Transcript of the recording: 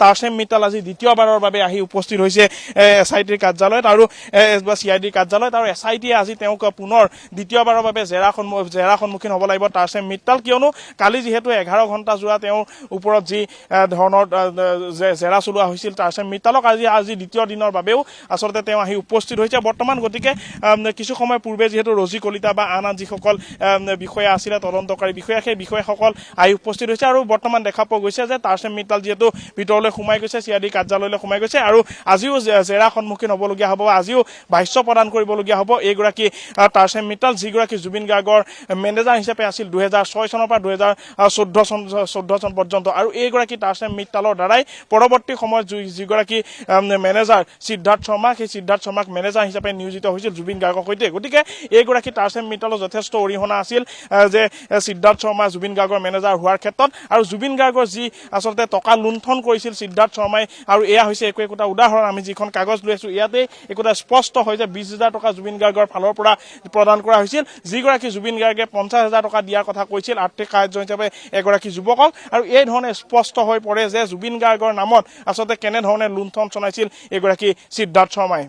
তাৰসেম মিত্তাল আজি দ্বিতীয়বাৰৰ বাবে আহি উপস্থিত হৈছে SITৰ কাৰ্যালয়ত আৰু CIDৰ কাৰ্যালয়ত আৰু SITয়ে আজি তেওঁক পুনৰ দ্বিতীয়বাৰৰ বাবে জেৰা সন্মুখীন হ'ব লাগিব তাৰসেম মিত্তাল কিয়নো কালি যেহেতু 11 ঘণ্টা যোৱা তেওঁৰ ওপৰত যি ধৰণৰ জেৰা চলোৱা হৈছিল তাৰসেম মিত্তালক আজি দ্বিতীয় দিনৰ বাবেও আচলতে তেওঁ আহি উপস্থিত হৈছে বৰ্তমান গতিকে কিছু সময় পূৰ্বে যেহেতু ৰজি কলিতা বা আন যিসকল বিষয়া আছিলে তদন্তকাৰী বিষয়া সেই বিষয়াসকল আহি উপস্থিত হৈছে আৰু বৰ্তমান দেখা পোৱা গৈছে যে তাৰসেম মিত্তাল যেহেতু ভিতৰলৈ সোমাই গৈছে CID কাৰ্যালয়লৈ সোমাই গৈছে আৰু আজিও জেৰা সন্মুখীন হ'বলগীয়া হ'ব আজিও ভাষ্য প্ৰদান কৰিবলগীয়া হ'ব এইগৰাকী তাৰসেম মিত্তাল যিগৰাকী জুবিন গাৰ্গৰ মেনেজাৰ হিচাপে আছিল 2006 চনৰ পৰা 2014 চন পৰ্যন্ত আৰু এইগৰাকী তাৰসেম মিত্তালৰ দ্বাৰাই পৰৱৰ্তী সময়ত যিগৰাকী মেনেজাৰ সিদ্ধাৰ্থ শৰ্মা সেই সিদ্ধাৰ্থ শৰ্মাক মেনেজাৰ হিচাপে নিয়োজিত হৈছিল জুবিন গাৰ্গৰ সৈতে গতিকে এইগৰাকী তাৰসেম মিত্তালৰ যথেষ্ট অৰিহণা আছিল যে সিদ্ধাৰ্থ শৰ্মা জুবিন গাৰ্গৰ মেনেজাৰ হোৱাৰ ক্ষেত্ৰত আৰু জুবিন গাৰ্গৰ যি আচলতে টকা লুণ্ঠন কৰিছিল সিদ্ধাৰ্থ শৰ্মাই আৰু এয়া হৈছে একোটা উদাহৰণ আমি যিখন কাগজ লৈ আছো ইয়াতে একোটা স্পষ্ট হয় যে 20,000 টকা জুবিন গাৰ্গৰ ফালৰ পৰা প্ৰদান কৰা হৈছিল যিগৰাকী জুবিন গাৰ্গে 50,000 টকা দিয়াৰ কথা কৈছিল আৰ্থিক সাহায্য হিচাপে এগৰাকী যুৱকক আৰু এই ধৰণে স্পষ্ট হৈ পৰে যে জুবিন গাৰ্গৰ নামত আচলতে কেনে ধৰণে লুণ্ঠন চলাইছিল এগৰাকী সিদ্ধাৰ্থ শৰ্মাই